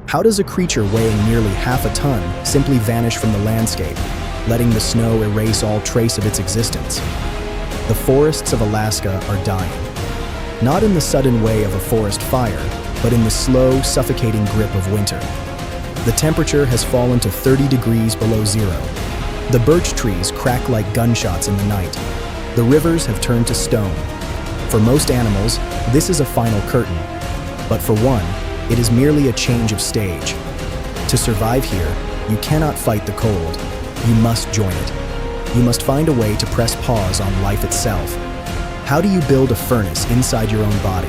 How does a creature weighing nearly half a ton simply vanish from the landscape, letting the snow erase all trace of its existence? The forests of Alaska are dying. Not in the sudden way of a forest fire, but in the slow, suffocating grip of winter. The temperature has fallen to 30 degrees below zero. The birch trees crack like gunshots in the night. The rivers have turned to stone. For most animals, this is a final curtain. But for one, it is merely a change of stage. To survive here, you cannot fight the cold. You must join it. You must find a way to press pause on life itself. How do you build a furnace inside your own body,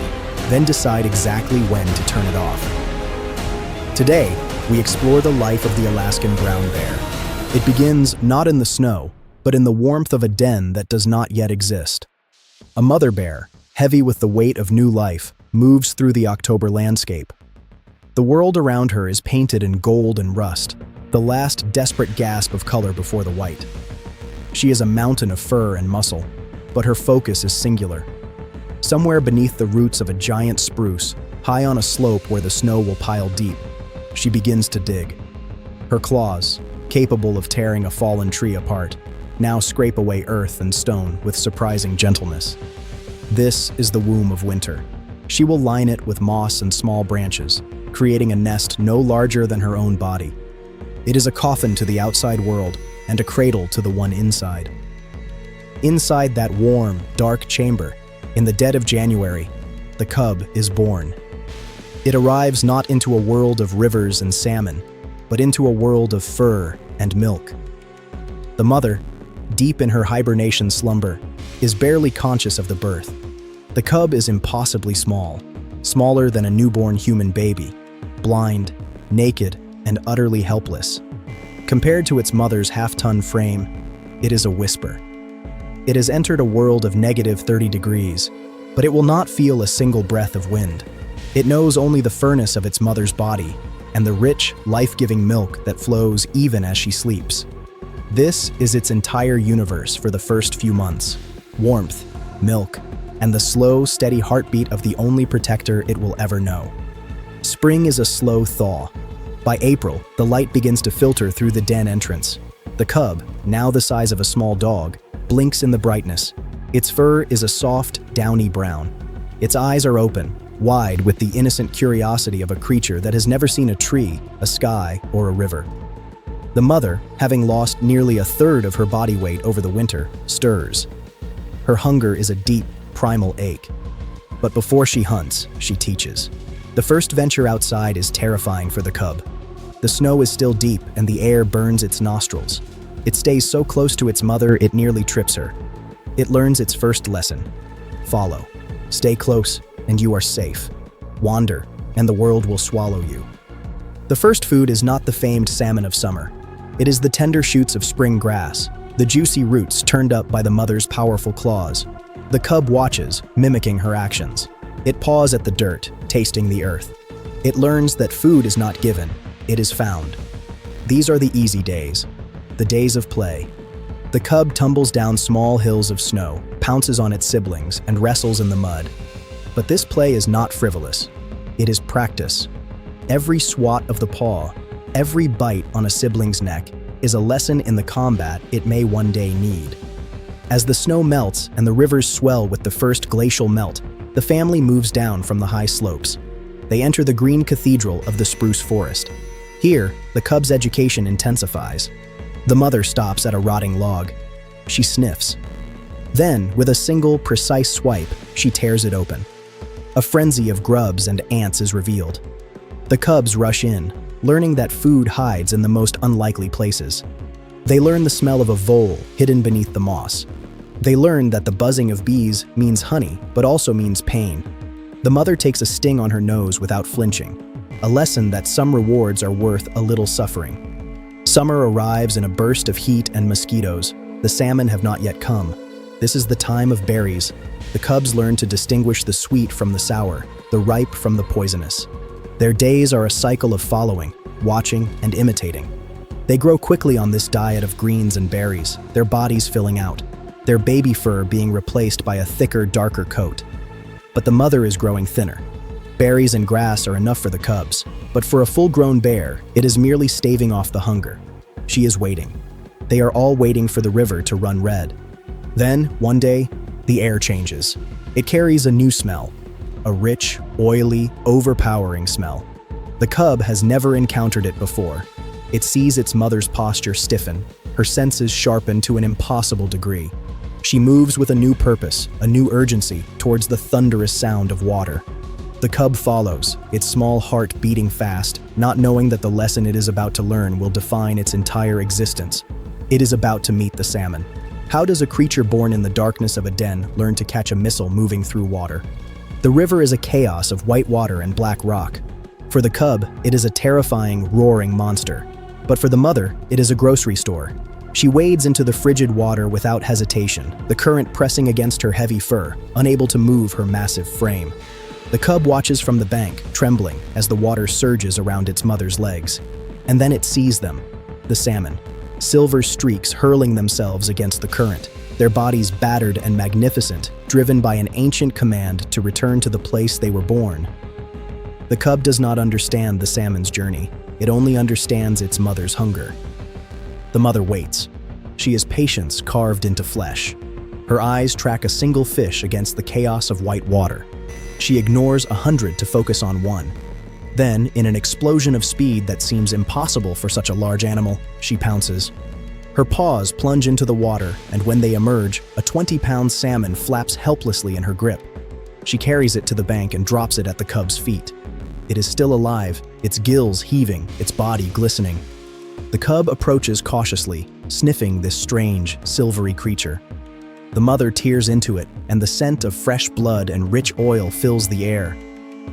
then decide exactly when to turn it off? Today, we explore the life of the Alaskan brown bear. It begins not in the snow, but in the warmth of a den that does not yet exist. A mother bear, heavy with the weight of new life, moves through the October landscape. The world around her is painted in gold and rust, the last desperate gasp of color before the white. She is a mountain of fur and muscle, but her focus is singular. Somewhere beneath the roots of a giant spruce, high on a slope where the snow will pile deep, she begins to dig. Her claws, capable of tearing a fallen tree apart, now scrape away earth and stone with surprising gentleness. This is the womb of winter. She will line it with moss and small branches, creating a nest no larger than her own body. It is a coffin to the outside world and a cradle to the one inside. Inside that warm, dark chamber, in the dead of January, the cub is born. It arrives not into a world of rivers and salmon, but into a world of fur and milk. The mother, deep in her hibernation slumber, is barely conscious of the birth. The cub is impossibly small, smaller than a newborn human baby, blind, naked, and utterly helpless. Compared to its mother's half-ton frame, it is a whisper. It has entered a world of negative 30 degrees, but it will not feel a single breath of wind. It knows only the furnace of its mother's body and the rich, life-giving milk that flows even as she sleeps. This is its entire universe for the first few months: warmth, milk, and the slow, steady heartbeat of the only protector it will ever know. Spring is a slow thaw. By April, the light begins to filter through the den entrance. The cub, now the size of a small dog, blinks in the brightness. Its fur is a soft, downy brown. Its eyes are open, wide with the innocent curiosity of a creature that has never seen a tree, a sky, or a river. The mother, having lost nearly a third of her body weight over the winter, stirs. Her hunger is a deep, primal ache. But before she hunts, she teaches. The first venture outside is terrifying for the cub. The snow is still deep and the air burns its nostrils. It stays so close to its mother it nearly trips her. It learns its first lesson. Follow. Stay close, and you are safe. Wander, and the world will swallow you. The first food is not the famed salmon of summer. It is the tender shoots of spring grass, the juicy roots turned up by the mother's powerful claws. The cub watches, mimicking her actions. It paws at the dirt, tasting the earth. It learns that food is not given, it is found. These are the easy days, the days of play. The cub tumbles down small hills of snow, pounces on its siblings, and wrestles in the mud. But this play is not frivolous. It is practice. Every swat of the paw, every bite on a sibling's neck, is a lesson in the combat it may one day need. As the snow melts and the rivers swell with the first glacial melt, the family moves down from the high slopes. They enter the green cathedral of the spruce forest. Here, the cub's education intensifies. The mother stops at a rotting log. She sniffs. Then, with a single, precise swipe, she tears it open. A frenzy of grubs and ants is revealed. The cubs rush in, learning that food hides in the most unlikely places. They learn the smell of a vole hidden beneath the moss. They learn that the buzzing of bees means honey, but also means pain. The mother takes a sting on her nose without flinching, a lesson that some rewards are worth a little suffering. Summer arrives in a burst of heat and mosquitoes. The salmon have not yet come. This is the time of berries. The cubs learn to distinguish the sweet from the sour, the ripe from the poisonous. Their days are a cycle of following, watching, and imitating. They grow quickly on this diet of greens and berries, their bodies filling out, their baby fur being replaced by a thicker, darker coat. But the mother is growing thinner. Berries and grass are enough for the cubs, but for a full-grown bear, it is merely staving off the hunger. She is waiting. They are all waiting for the river to run red. Then, one day, the air changes. It carries a new smell, a rich, oily, overpowering smell. The cub has never encountered it before. It sees its mother's posture stiffen, her senses sharpen to an impossible degree. She moves with a new purpose, a new urgency, towards the thunderous sound of water. The cub follows, its small heart beating fast, not knowing that the lesson it is about to learn will define its entire existence. It is about to meet the salmon. How does a creature born in the darkness of a den learn to catch a missile moving through water? The river is a chaos of white water and black rock. For the cub, it is a terrifying, roaring monster. But for the mother, it is a grocery store. She wades into the frigid water without hesitation, the current pressing against her heavy fur, unable to move her massive frame. The cub watches from the bank, trembling, as the water surges around its mother's legs. And then it sees them, the salmon. Silver streaks hurling themselves against the current, their bodies battered and magnificent, driven by an ancient command to return to the place they were born. The cub does not understand the salmon's journey. It only understands its mother's hunger. The mother waits. She is patience carved into flesh. Her eyes track a single fish against the chaos of white water. She ignores 100 to focus on one. Then, in an explosion of speed that seems impossible for such a large animal, she pounces. Her paws plunge into the water, and when they emerge, a 20-pound salmon flaps helplessly in her grip. She carries it to the bank and drops it at the cub's feet. It is still alive, its gills heaving, its body glistening. The cub approaches cautiously, sniffing this strange, silvery creature. The mother tears into it, and the scent of fresh blood and rich oil fills the air.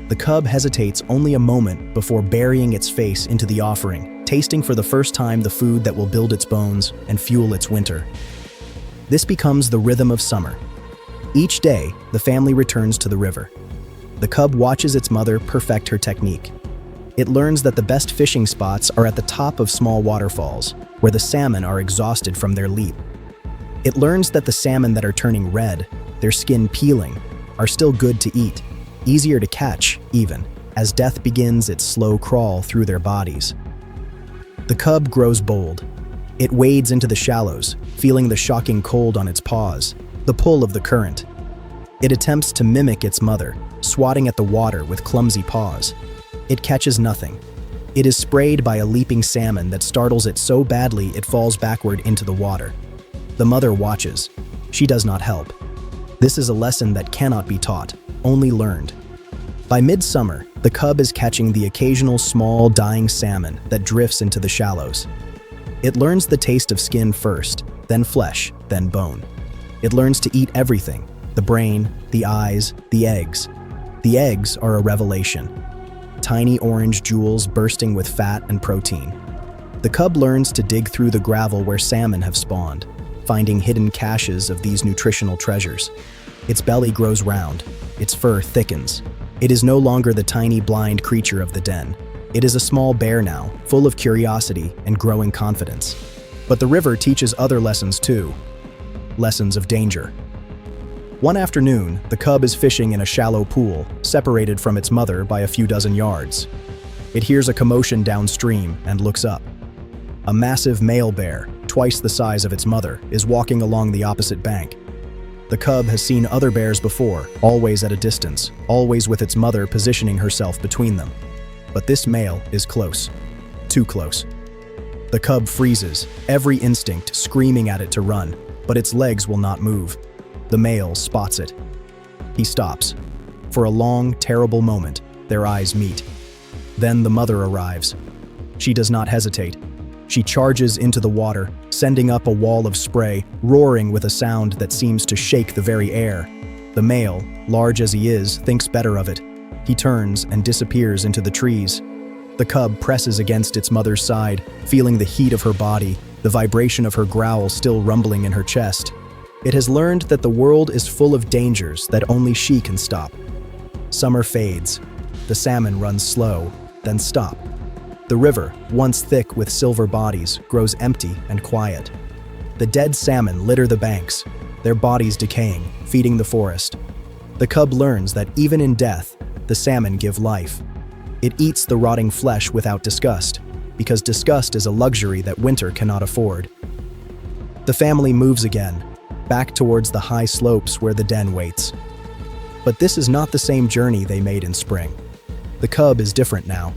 The cub hesitates only a moment before burying its face into the offering, tasting for the first time the food that will build its bones and fuel its winter. This becomes the rhythm of summer. Each day, the family returns to the river. The cub watches its mother perfect her technique. It learns that the best fishing spots are at the top of small waterfalls, where the salmon are exhausted from their leap. It learns that the salmon that are turning red, their skin peeling, are still good to eat, easier to catch, even, as death begins its slow crawl through their bodies. The cub grows bold. It wades into the shallows, feeling the shocking cold on its paws, the pull of the current. It attempts to mimic its mother, swatting at the water with clumsy paws. It catches nothing. It is sprayed by a leaping salmon that startles it so badly it falls backward into the water. The mother watches. She does not help. This is a lesson that cannot be taught, only learned. By midsummer, the cub is catching the occasional small, dying salmon that drifts into the shallows. It learns the taste of skin first, then flesh, then bone. It learns to eat everything, the brain, the eyes, the eggs. The eggs are a revelation. Tiny orange jewels bursting with fat and protein. The cub learns to dig through the gravel where salmon have spawned, finding hidden caches of these nutritional treasures. Its belly grows round, its fur thickens. It is no longer the tiny blind creature of the den. It is a small bear now, full of curiosity and growing confidence. But the river teaches other lessons too. Lessons of danger. One afternoon, the cub is fishing in a shallow pool, separated from its mother by a few dozen yards. It hears a commotion downstream and looks up. A massive male bear, twice the size of its mother, is walking along the opposite bank. The cub has seen other bears before, always at a distance, always with its mother positioning herself between them. But this male is close. Too close. The cub freezes, every instinct screaming at it to run, but its legs will not move. The male spots it. He stops. For a long, terrible moment, their eyes meet. Then the mother arrives. She does not hesitate. She charges into the water, sending up a wall of spray, roaring with a sound that seems to shake the very air. The male, large as he is, thinks better of it. He turns and disappears into the trees. The cub presses against its mother's side, feeling the heat of her body, the vibration of her growl still rumbling in her chest. It has learned that the world is full of dangers that only she can stop. Summer fades. The salmon runs slow, then stop. The river, once thick with silver bodies, grows empty and quiet. The dead salmon litter the banks, their bodies decaying, feeding the forest. The cub learns that even in death, the salmon give life. It eats the rotting flesh without disgust, because disgust is a luxury that winter cannot afford. The family moves again, back towards the high slopes where the den waits. But this is not the same journey they made in spring. The cub is different now.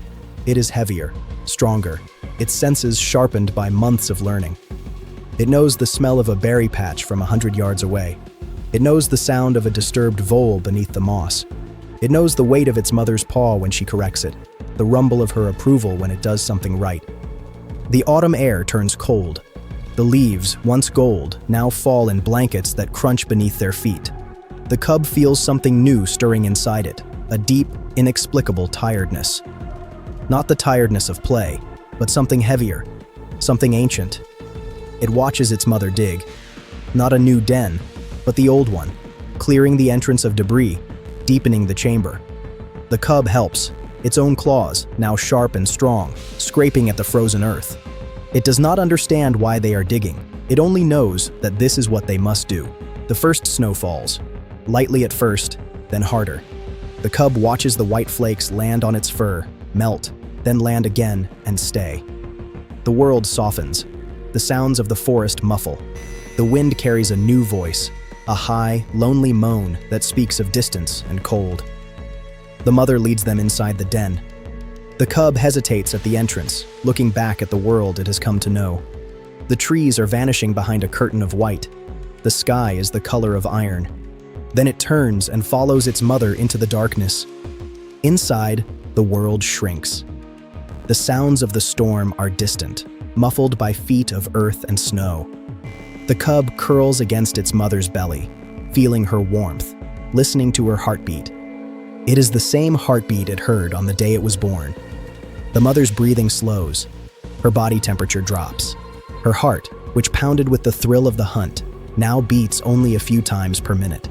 It is heavier, stronger, its senses sharpened by months of learning. It knows the smell of a berry patch from 100 yards away. It knows the sound of a disturbed vole beneath the moss. It knows the weight of its mother's paw when she corrects it, the rumble of her approval when it does something right. The autumn air turns cold. The leaves, once gold, now fall in blankets that crunch beneath their feet. The cub feels something new stirring inside it, a deep, inexplicable tiredness. Not the tiredness of play, but something heavier, something ancient. It watches its mother dig. Not a new den, but the old one, clearing the entrance of debris, deepening the chamber. The cub helps, its own claws, now sharp and strong, scraping at the frozen earth. It does not understand why they are digging. It only knows that this is what they must do. The first snow falls, lightly at first, then harder. The cub watches the white flakes land on its fur, melt, then land again and stay. The world softens. The sounds of the forest muffle. The wind carries a new voice, a high, lonely moan that speaks of distance and cold. The mother leads them inside the den. The cub hesitates at the entrance, looking back at the world it has come to know. The trees are vanishing behind a curtain of white. The sky is the color of iron. Then it turns and follows its mother into the darkness. Inside, the world shrinks. The sounds of the storm are distant, muffled by feet of earth and snow. The cub curls against its mother's belly, feeling her warmth, listening to her heartbeat. It is the same heartbeat it heard on the day it was born. The mother's breathing slows. Her body temperature drops. Her heart, which pounded with the thrill of the hunt, now beats only a few times per minute.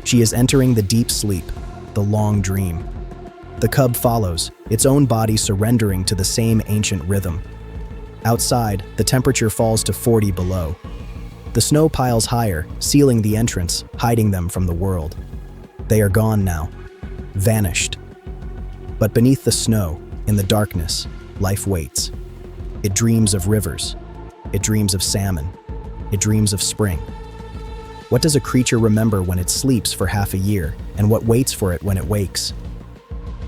She is entering the deep sleep, the long dream. The cub follows, its own body surrendering to the same ancient rhythm. Outside, the temperature falls to 40 below. The snow piles higher, sealing the entrance, hiding them from the world. They are gone now, vanished. But beneath the snow, in the darkness, life waits. It dreams of rivers. It dreams of salmon. It dreams of spring. What does a creature remember when it sleeps for half a year, and what waits for it when it wakes?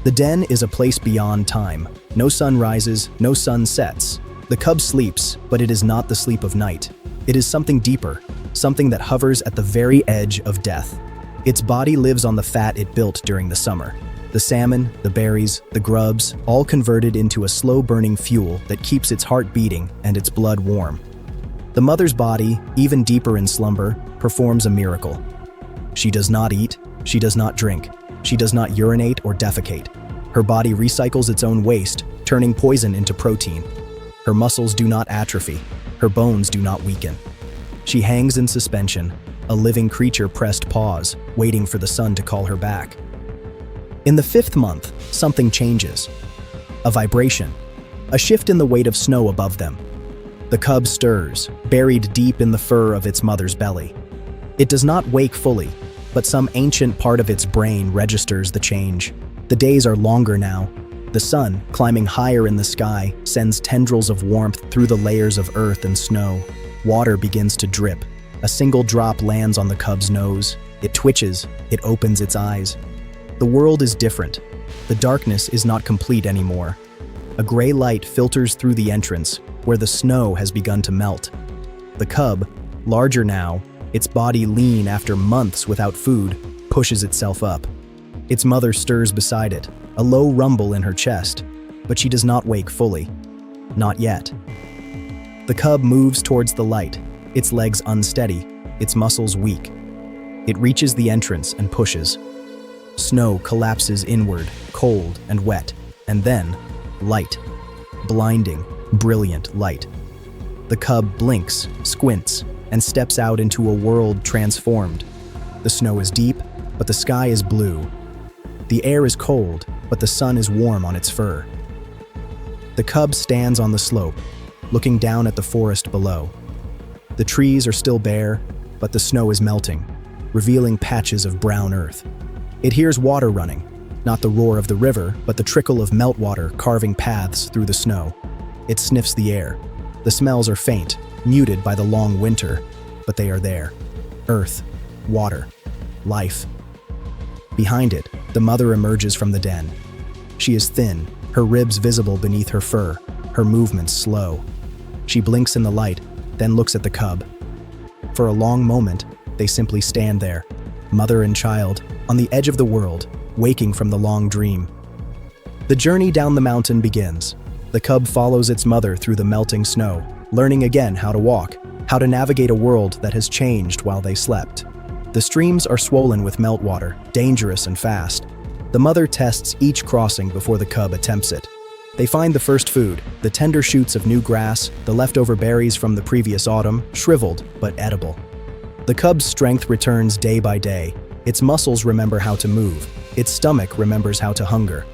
The den is a place beyond time. No sun rises, no sun sets. The cub sleeps, but it is not the sleep of night. It is something deeper, something that hovers at the very edge of death. Its body lives on the fat it built during the summer. The salmon, the berries, the grubs, all converted into a slow-burning fuel that keeps its heart beating and its blood warm. The mother's body, even deeper in slumber, performs a miracle. She does not eat, she does not drink, she does not urinate or defecate. Her body recycles its own waste, turning poison into protein. Her muscles do not atrophy, her bones do not weaken. She hangs in suspension, a living creature pressed pause, waiting for the sun to call her back. In the 5th month, something changes. A vibration, a shift in the weight of snow above them. The cub stirs, buried deep in the fur of its mother's belly. It does not wake fully, but some ancient part of its brain registers the change. The days are longer now. The sun, climbing higher in the sky, sends tendrils of warmth through the layers of earth and snow. Water begins to drip. A single drop lands on the cub's nose. It twitches, it opens its eyes. The world is different. The darkness is not complete anymore. A gray light filters through the entrance, where the snow has begun to melt. The cub, larger now, its body lean after months without food, pushes itself up. Its mother stirs beside it, a low rumble in her chest, but she does not wake fully. Not yet. The cub moves towards the light, its legs unsteady, its muscles weak. It reaches the entrance and pushes. Snow collapses inward, cold and wet, and then, light. Blinding, brilliant light. The cub blinks, squints, and steps out into a world transformed. The snow is deep, but the sky is blue. The air is cold, but the sun is warm on its fur. The cub stands on the slope, looking down at the forest below. The trees are still bare, but the snow is melting, revealing patches of brown earth. It hears water running, not the roar of the river, but the trickle of meltwater carving paths through the snow. It sniffs the air. The smells are faint, muted by the long winter, but they are there. Earth, water, life. Behind it, the mother emerges from the den. She is thin, her ribs visible beneath her fur, her movements slow. She blinks in the light, then looks at the cub. For a long moment, they simply stand there, mother and child, on the edge of the world, waking from the long dream. The journey down the mountain begins. The cub follows its mother through the melting snow, learning again how to walk, how to navigate a world that has changed while they slept. The streams are swollen with meltwater, dangerous and fast. The mother tests each crossing before the cub attempts it. They find the first food, the tender shoots of new grass, the leftover berries from the previous autumn, shriveled but edible. The cub's strength returns day by day. Its muscles remember how to move. Its stomach remembers how to hunger.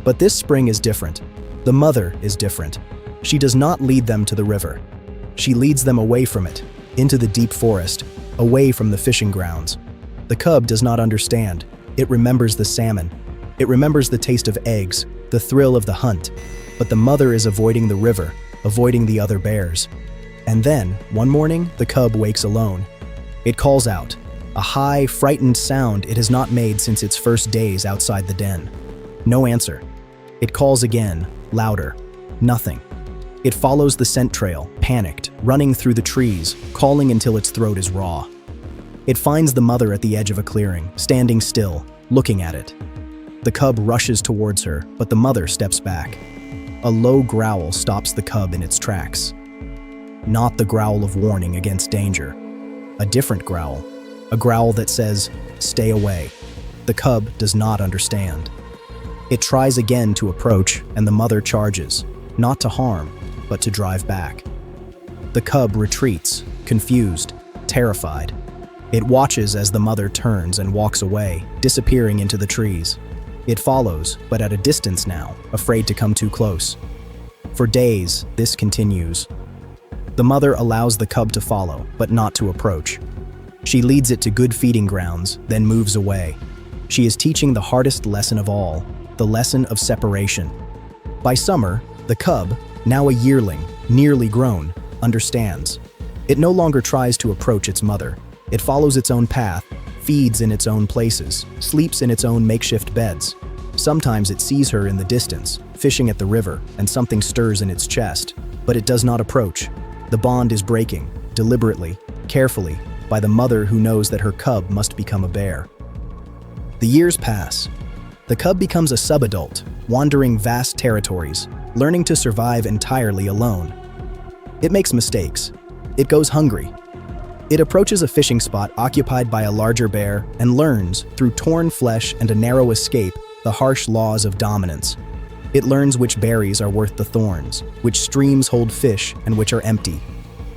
But this spring is different. The mother is different. She does not lead them to the river. She leads them away from it, into the deep forest, away from the fishing grounds. The cub does not understand. It remembers the salmon. It remembers the taste of eggs, the thrill of the hunt. But the mother is avoiding the river, avoiding the other bears. And then, one morning, the cub wakes alone. It calls out, a high, frightened sound it has not made since its first days outside the den. No answer. It calls again, louder. Nothing. It follows the scent trail, panicked, running through the trees, calling until its throat is raw. It finds the mother at the edge of a clearing, standing still, looking at it. The cub rushes towards her, but the mother steps back. A low growl stops the cub in its tracks. Not the growl of warning against danger. A different growl. A growl that says, stay away. The cub does not understand. It tries again to approach, and the mother charges, not to harm, but to drive back. The cub retreats, confused, terrified. It watches as the mother turns and walks away, disappearing into the trees. It follows, but at a distance now, afraid to come too close. For days, this continues. The mother allows the cub to follow, but not to approach. She leads it to good feeding grounds, then moves away. She is teaching the hardest lesson of all, the lesson of separation. By summer, the cub, now a yearling, nearly grown, understands. It no longer tries to approach its mother. It follows its own path, feeds in its own places, sleeps in its own makeshift beds. Sometimes it sees her in the distance, fishing at the river, and something stirs in its chest, but it does not approach. The bond is breaking, deliberately, carefully, by the mother who knows that her cub must become a bear. The years pass. The cub becomes a subadult, wandering vast territories, learning to survive entirely alone. It makes mistakes. It goes hungry. It approaches a fishing spot occupied by a larger bear and learns, through torn flesh and a narrow escape, the harsh laws of dominance. It learns which berries are worth the thorns, which streams hold fish and which are empty.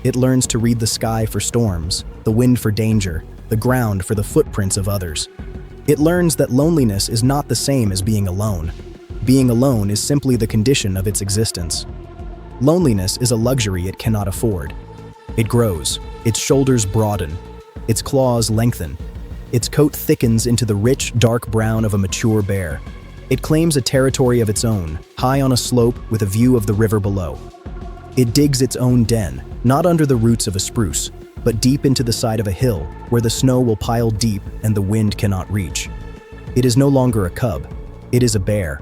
It learns to read the sky for storms, the wind for danger, the ground for the footprints of others. It learns that loneliness is not the same as being alone. Being alone is simply the condition of its existence. Loneliness is a luxury it cannot afford. It grows, its shoulders broaden, its claws lengthen, its coat thickens into the rich, dark brown of a mature bear. It claims a territory of its own, high on a slope with a view of the river below. It digs its own den, not under the roots of a spruce, but deep into the side of a hill where the snow will pile deep and the wind cannot reach. It is no longer a cub, it is a bear.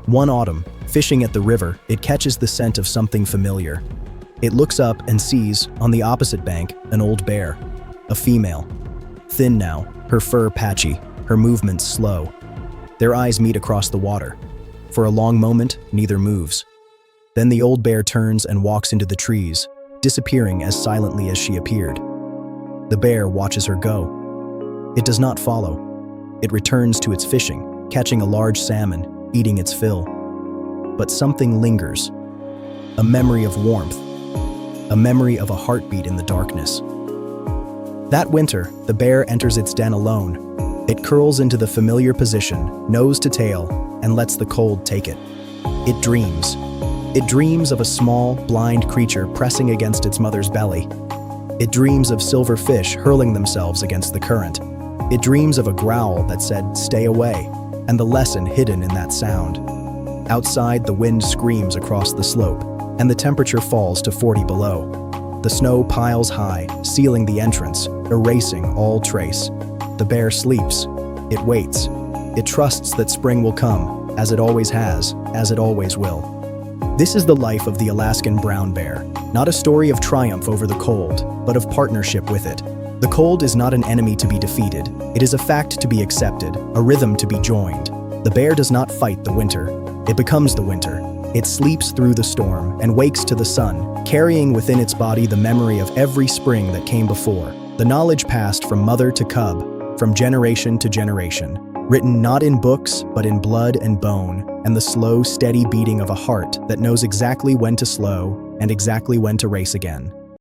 One autumn, fishing at the river, it catches the scent of something familiar. It looks up and sees, on the opposite bank, an old bear, a female. Thin now, her fur patchy, her movements slow. Their eyes meet across the water. For a long moment, neither moves. Then the old bear turns and walks into the trees, disappearing as silently as she appeared. The bear watches her go. It does not follow. It returns to its fishing, catching a large salmon, eating its fill. But something lingers. A memory of warmth. A memory of a heartbeat in the darkness. That winter, the bear enters its den alone. It curls into the familiar position, nose to tail, and lets the cold take it. It dreams. It dreams of a small, blind creature pressing against its mother's belly. It dreams of silver fish hurling themselves against the current. It dreams of a growl that said, "Stay away," and the lesson hidden in that sound. Outside, the wind screams across the slope, and the temperature falls to 40 below. The snow piles high, sealing the entrance, erasing all trace. The bear sleeps. It waits. It trusts that spring will come, as it always has, as it always will. This is the life of the Alaskan brown bear, not a story of triumph over the cold, but of partnership with it. The cold is not an enemy to be defeated. It is a fact to be accepted, a rhythm to be joined. The bear does not fight the winter. It becomes the winter. It sleeps through the storm and wakes to the sun, carrying within its body the memory of every spring that came before. The knowledge passed from mother to cub, from generation to generation, written not in books, but in blood and bone, and the slow, steady beating of a heart that knows exactly when to slow and exactly when to race again.